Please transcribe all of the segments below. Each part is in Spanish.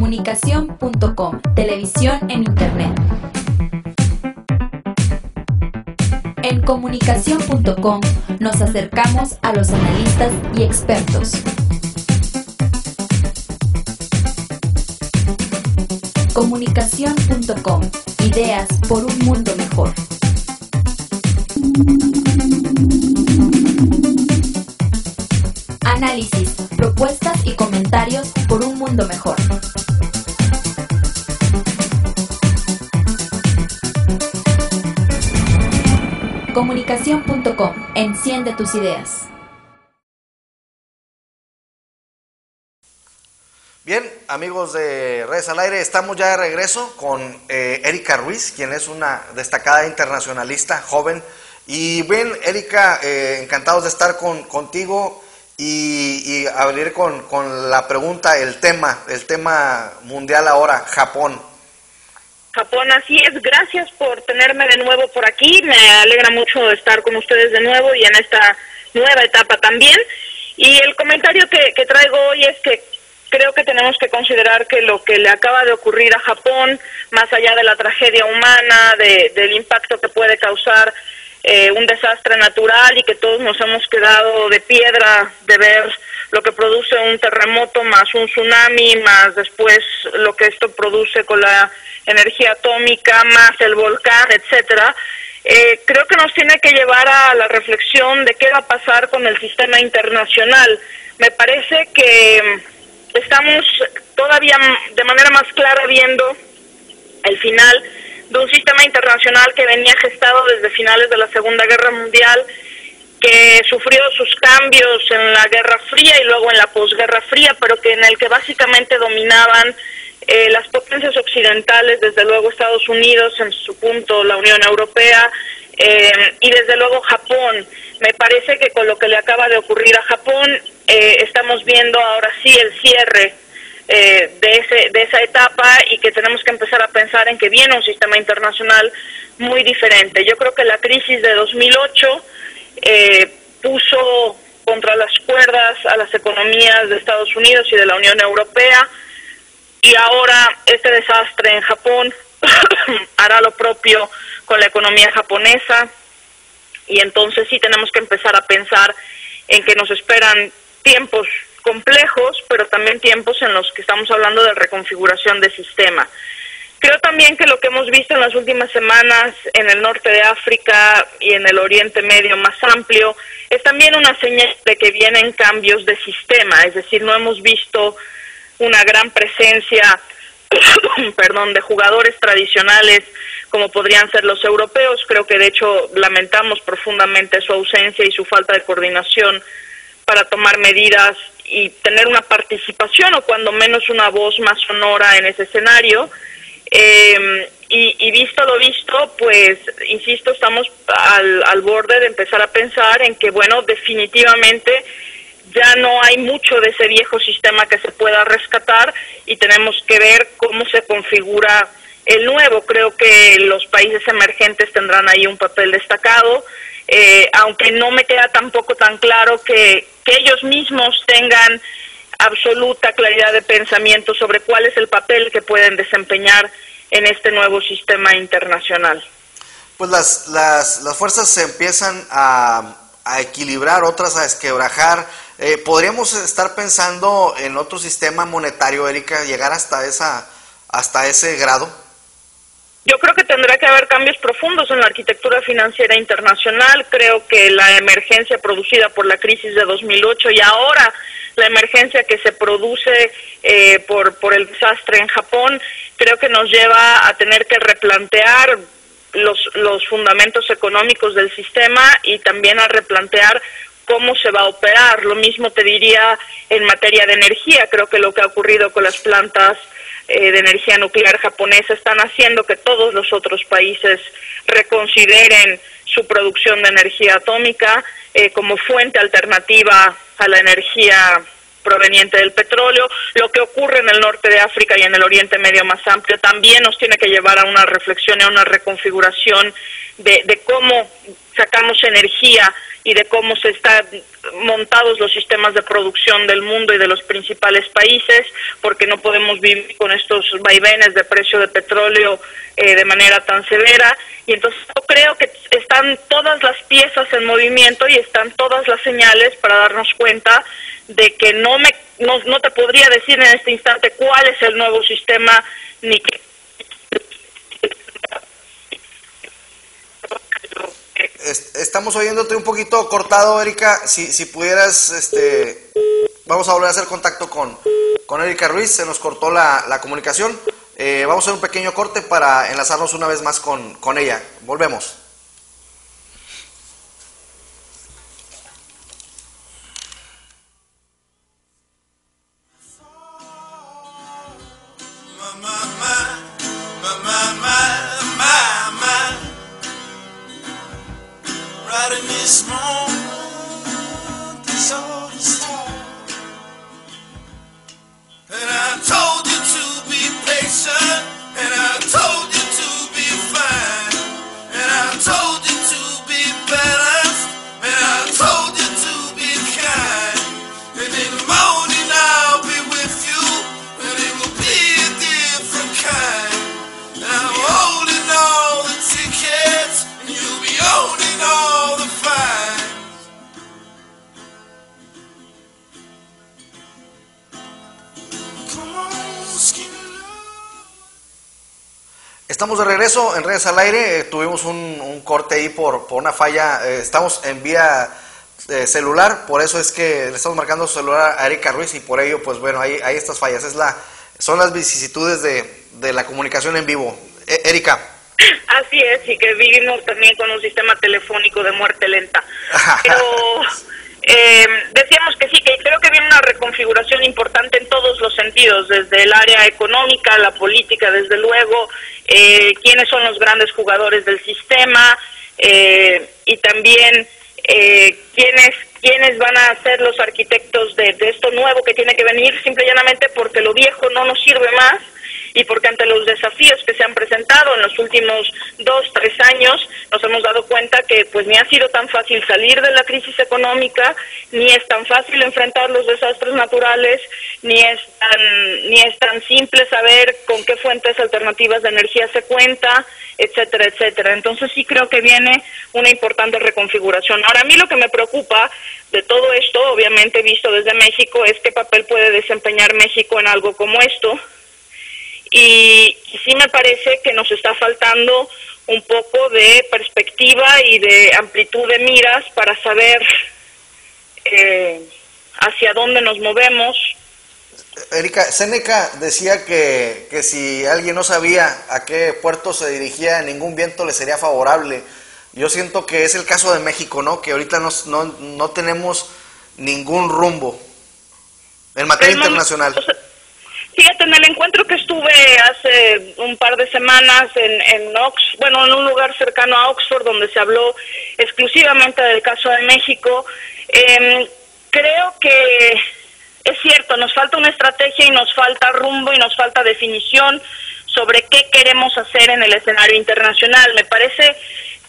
Comunicación.com, televisión en Internet. En Comunicación.com nos acercamos a los analistas y expertos. Comunicación.com, ideas por un mundo mejor. Análisis, propuestas y comentarios por un mundo mejor. Comunicación.com, enciende tus ideas. Bien, amigos de Redes al Aire, estamos ya de regreso con Erika Ruiz, quien es una destacada internacionalista joven. Y bien, Erika, encantados de estar contigo y abrir con la pregunta, el tema mundial ahora, Japón. Japón, así es. Gracias por tenerme de nuevo por aquí. Me alegra mucho estar con ustedes de nuevo y en esta nueva etapa también. Y el comentario que traigo hoy es que creo que tenemos que considerar que lo que le acaba de ocurrir a Japón, más allá de la tragedia humana, del impacto que puede causar un desastre natural y que todos nos hemos quedado de piedra de ver lo que produce un terremoto, más un tsunami, más después lo que esto produce con la energía atómica, más el volcán, etcétera. Creo que nos tiene que llevar a la reflexión de qué va a pasar con el sistema internacional. Me parece que estamos todavía de manera más clara viendo el final de un sistema internacional que venía gestado desde finales de la Segunda Guerra Mundial, que sufrió sus cambios en la Guerra Fría y luego en la posguerra fría, pero que en el que básicamente dominaban las potencias occidentales, desde luego Estados Unidos, en su punto la Unión Europea, y desde luego Japón. Me parece que con lo que le acaba de ocurrir a Japón, estamos viendo ahora sí el cierre de esa etapa y que tenemos que empezar a pensar en que viene un sistema internacional muy diferente. Yo creo que la crisis de 2008 puso contra las cuerdas a las economías de Estados Unidos y de la Unión Europea, y ahora este desastre en Japón hará lo propio con la economía japonesa, y entonces sí tenemos que empezar a pensar en que nos esperan tiempos complejos, pero también tiempos en los que estamos hablando de reconfiguración de sistema. Creo también que lo que hemos visto en las últimas semanas en el norte de África y en el Oriente Medio más amplio es también una señal de que vienen cambios de sistema, es decir, no hemos visto una gran presencia de jugadores tradicionales como podrían ser los europeos. Creo que de hecho lamentamos profundamente su ausencia y su falta de coordinación para tomar medidas y tener una participación o cuando menos una voz más sonora en ese escenario. Y visto lo visto, pues insisto, estamos al borde de empezar a pensar en que, bueno, definitivamente ya no hay mucho de ese viejo sistema que se pueda rescatar y tenemos que ver cómo se configura el nuevo. Creo que los países emergentes tendrán ahí un papel destacado, aunque no me queda tampoco tan claro que ellos mismos tengan absoluta claridad de pensamiento sobre cuál es el papel que pueden desempeñar en este nuevo sistema internacional. Pues las fuerzas se empiezan a equilibrar, otras a desquebrajar. ¿Podríamos estar pensando en otro sistema monetario, Erika, llegar hasta ese grado? Yo creo que tendrá que haber cambios profundos en la arquitectura financiera internacional. Creo que la emergencia producida por la crisis de 2008 y ahora la emergencia que se produce por el desastre en Japón, creo que nos lleva a tener que replantear los fundamentos económicos del sistema y también a replantear cómo se va a operar. Lo mismo te diría en materia de energía. Creo que lo que ha ocurrido con las plantas de energía nuclear japonesa están haciendo que todos los otros países reconsideren su producción de energía atómica como fuente alternativa a la energía proveniente del petróleo. Lo que ocurre en el norte de África y en el Oriente Medio más amplio también nos tiene que llevar a una reflexión y a una reconfiguración de cómo sacamos energía y de cómo se están montados los sistemas de producción del mundo y de los principales países, porque no podemos vivir con estos vaivenes de precio de petróleo de manera tan severa. Y entonces yo creo que están todas las piezas en movimiento y están todas las señales para darnos cuenta de que no te podría decir en este instante cuál es el nuevo sistema ni qué. Estamos oyéndote un poquito cortado, Erika. Si pudieras, vamos a volver a hacer contacto con Erika Ruiz. Se nos cortó la comunicación. Vamos a hacer un pequeño corte para enlazarnos una vez más con ella. Volvemos. Right in this moment, this all the start. And I told you to be patient, and I told you to be fine, and I told you to be balanced, and I told you to be kind. And in the morning I'll be with you, and it will be a different kind. And I'm holding all the tickets, and you'll be owning all the fines. Come on, skin it up. Estamos de regreso en Redes al Aire. Tuvimos un corte ahí por una falla. Estamos en vía celular, por eso es que le estamos marcando su celular a Erika Ruiz y por ello, pues bueno, hay estas fallas. Son las vicisitudes de la comunicación en vivo. Erika. Así es, y que vivimos también con un sistema telefónico de muerte lenta. Pero decíamos que sí, que creo que viene una reconfiguración importante en todos los sentidos, desde el área económica, la política, desde luego, quiénes son los grandes jugadores del sistema, y también quiénes van a ser los arquitectos de esto nuevo que tiene que venir, simple y llanamente porque lo viejo no nos sirve más, y porque ante los desafíos que se han presentado en los últimos 2-3 años nos hemos dado cuenta que pues ni ha sido tan fácil salir de la crisis económica, ni es tan fácil enfrentar los desastres naturales, ni es tan simple saber con qué fuentes alternativas de energía se cuenta, etcétera, etcétera. Entonces sí creo que viene una importante reconfiguración. Ahora, a mí lo que me preocupa de todo esto, obviamente visto desde México, es qué papel puede desempeñar México en algo como esto. Y sí me parece que nos está faltando un poco de perspectiva y de amplitud de miras para saber hacia dónde nos movemos. Erika, Séneca decía que si alguien no sabía a qué puerto se dirigía, ningún viento le sería favorable. Yo siento que es el caso de México, ¿no? Que ahorita no tenemos ningún rumbo en materia internacional. Fíjate, en el encuentro que estuve hace un par de semanas en un lugar cercano a Oxford, donde se habló exclusivamente del caso de México, creo que es cierto, nos falta una estrategia y nos falta rumbo y nos falta definición sobre qué queremos hacer en el escenario internacional. Me parece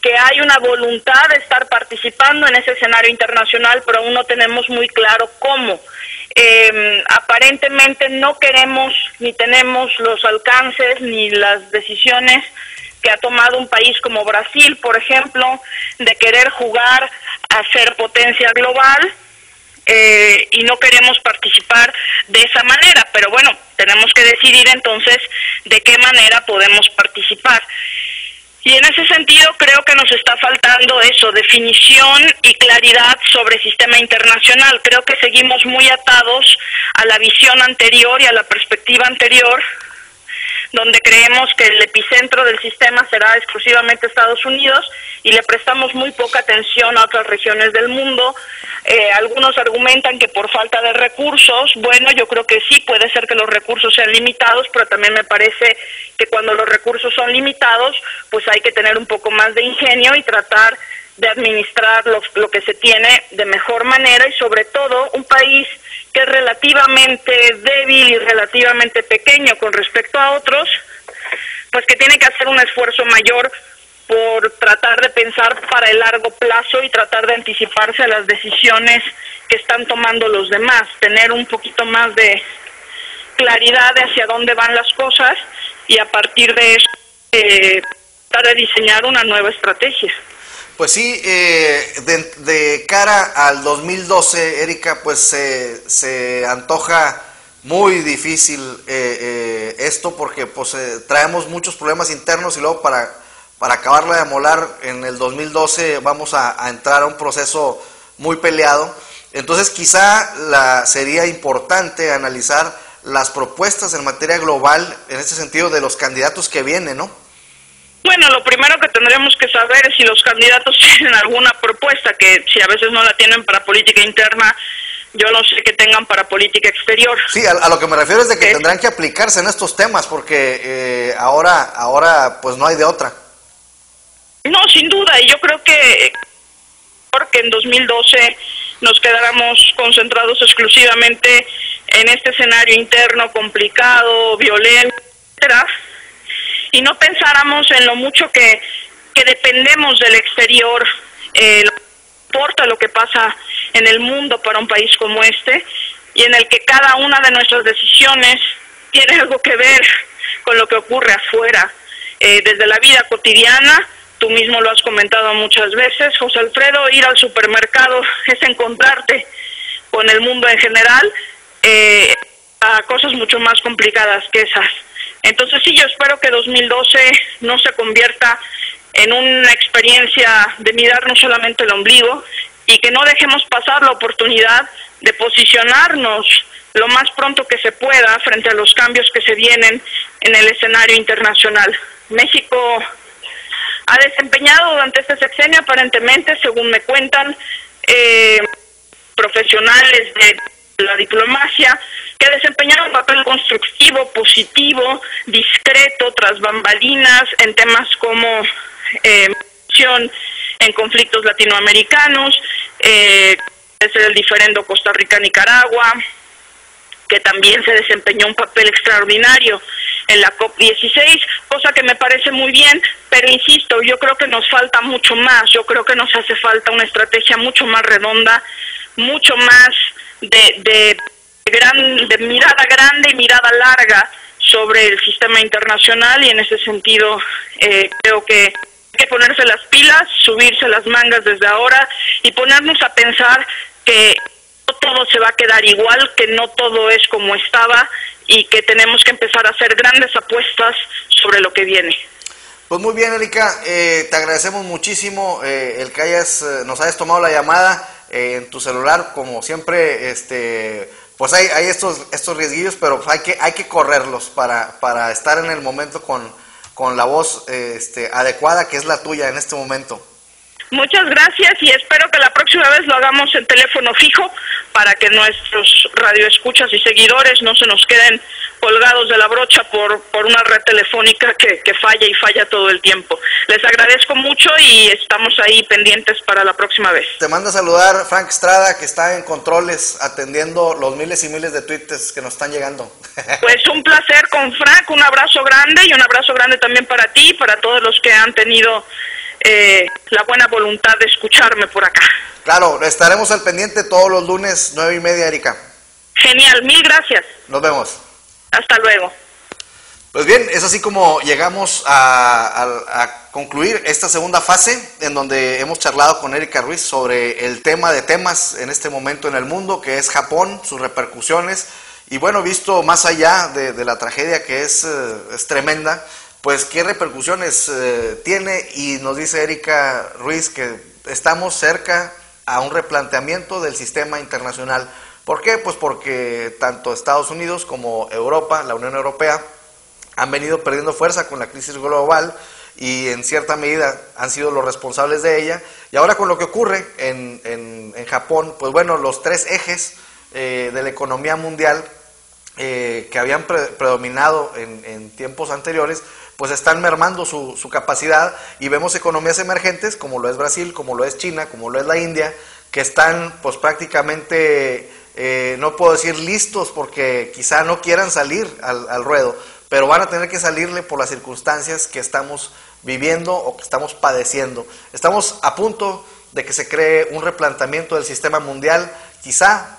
que hay una voluntad de estar participando en ese escenario internacional, pero aún no tenemos muy claro cómo. Aparentemente no queremos ni tenemos los alcances ni las decisiones que ha tomado un país como Brasil, por ejemplo, de querer jugar a ser potencia global, y no queremos participar de esa manera, pero bueno, tenemos que decidir entonces de qué manera podemos participar. Y en ese sentido creo que nos está faltando eso, definición y claridad sobre el sistema internacional. Creo que seguimos muy atados a la visión anterior y a la perspectiva anterior, donde creemos que el epicentro del sistema será exclusivamente Estados Unidos y le prestamos muy poca atención a otras regiones del mundo. Algunos argumentan que por falta de recursos. Bueno, yo creo que sí, puede ser que los recursos sean limitados, pero también me parece que cuando los recursos son limitados, pues hay que tener un poco más de ingenio y tratar de administrar lo que se tiene de mejor manera, y sobre todo un país que es relativamente débil y relativamente pequeño con respecto a otros, pues que tiene que hacer un esfuerzo mayor por tratar de pensar para el largo plazo y tratar de anticiparse a las decisiones que están tomando los demás, tener un poquito más de claridad de hacia dónde van las cosas y a partir de eso tratar de diseñar una nueva estrategia. Pues sí, de cara al 2012, Erika, pues se antoja muy difícil esto porque pues traemos muchos problemas internos y luego para acabarla de amolar en el 2012 vamos a entrar a un proceso muy peleado. Entonces quizá sería importante analizar las propuestas en materia global, en este sentido de los candidatos que vienen, ¿no? Bueno, lo primero que tendremos que saber es si los candidatos tienen alguna propuesta, que si a veces no la tienen para política interna, yo no sé que tengan para política exterior. Sí, a lo que me refiero es de que tendrán que aplicarse en estos temas, porque ahora pues no hay de otra. No, sin duda, y yo creo que en 2012 nos quedáramos concentrados exclusivamente en este escenario interno complicado, violento, etcétera, y no pensáramos en lo mucho que dependemos del exterior, no importa lo que pasa en el mundo para un país como este, y en el que cada una de nuestras decisiones tiene algo que ver con lo que ocurre afuera, desde la vida cotidiana. Tú mismo lo has comentado muchas veces, José Alfredo, ir al supermercado es encontrarte con el mundo en general, a cosas mucho más complicadas que esas. Entonces sí, yo espero que 2012 no se convierta en una experiencia de mirarnos solamente el ombligo y que no dejemos pasar la oportunidad de posicionarnos lo más pronto que se pueda frente a los cambios que se vienen en el escenario internacional. México ha desempeñado durante este sexenio, aparentemente, según me cuentan, profesionales de la diplomacia, que desempeñaron un papel constructivo, positivo, discreto, tras bambalinas, en temas como en conflictos latinoamericanos, desde el diferendo Costa Rica-Nicaragua, que también se desempeñó un papel extraordinario en la COP16, cosa que me parece muy bien, pero insisto, yo creo que nos falta mucho más, yo creo que nos hace falta una estrategia mucho más redonda, mucho más de mirada grande y mirada larga sobre el sistema internacional, y en ese sentido creo que hay que ponerse las pilas, subirse las mangas desde ahora y ponernos a pensar que no todo se va a quedar igual, que no todo es como estaba y que tenemos que empezar a hacer grandes apuestas sobre lo que viene. Pues muy bien, Erika, te agradecemos muchísimo el que nos hayas tomado la llamada en tu celular, como siempre. Pues hay estos riesguillos, pero hay que correrlos para estar en el momento con la voz adecuada, que es la tuya en este momento. Muchas gracias y espero que la próxima vez lo hagamos en teléfono fijo para que nuestros radioescuchas y seguidores no se nos queden colgados de la brocha por una red telefónica que falla y falla todo el tiempo. Les agradezco mucho y estamos ahí pendientes para la próxima vez. Te manda a saludar Frank Estrada, que está en controles atendiendo los miles y miles de tweets que nos están llegando. Pues un placer con Frank, un abrazo grande y un abrazo grande también para ti y para todos los que han tenido la buena voluntad de escucharme por acá. Claro, estaremos al pendiente todos los lunes 9:30, Erika. Genial, mil gracias. Nos vemos. Hasta luego. Pues bien, es así como llegamos a concluir esta segunda fase, en donde hemos charlado con Erika Ruiz sobre el tema de temas en este momento en el mundo, que es Japón, sus repercusiones, y bueno, visto más allá de la tragedia que es tremenda, pues qué repercusiones tiene, y nos dice Erika Ruiz que estamos cerca a un replanteamiento del sistema internacional. ¿Por qué? Pues porque tanto Estados Unidos como Europa, la Unión Europea, han venido perdiendo fuerza con la crisis global y en cierta medida han sido los responsables de ella. Y ahora con lo que ocurre en Japón, pues bueno, los tres ejes de la economía mundial que habían predominado en tiempos anteriores, pues están mermando su capacidad, y vemos economías emergentes como lo es Brasil, como lo es China, como lo es la India, que están pues prácticamente, no puedo decir listos porque quizá no quieran salir al ruedo, pero van a tener que salirle por las circunstancias que estamos viviendo o que estamos padeciendo. Estamos a punto de que se cree un replanteamiento del sistema mundial, quizá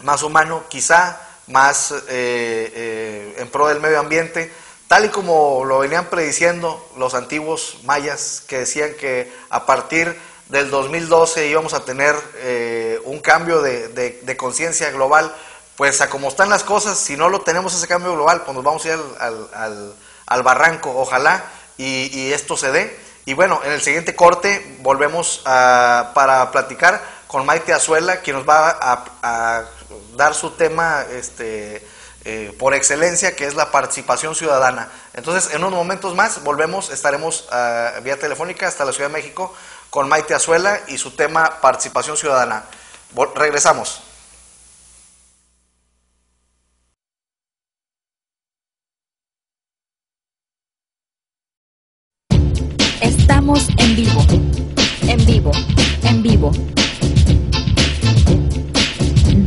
más humano, quizá más en pro del medio ambiente, tal y como lo venían prediciendo los antiguos mayas, que decían que a partir del 2012 íbamos a tener un cambio de conciencia global. Pues a como están las cosas, si no lo tenemos ese cambio global, pues nos vamos a ir al barranco, ojalá, y esto se dé. Y bueno, en el siguiente corte volvemos para platicar con Maite Azuela, quien nos va a dar su tema por excelencia, que es la participación ciudadana. Entonces, en unos momentos más volvemos, estaremos vía telefónica hasta la Ciudad de México con Maite Azuela y su tema participación ciudadana. Regresamos. Estamos en vivo, en vivo, en vivo.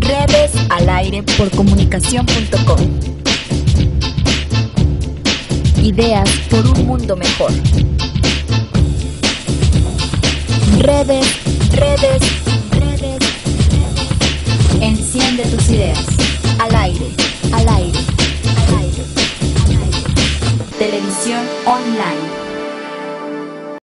Redes al aire por comunicación.com. Ideas por un mundo mejor. Redes. Enciende tus ideas. Al aire. Televisión online.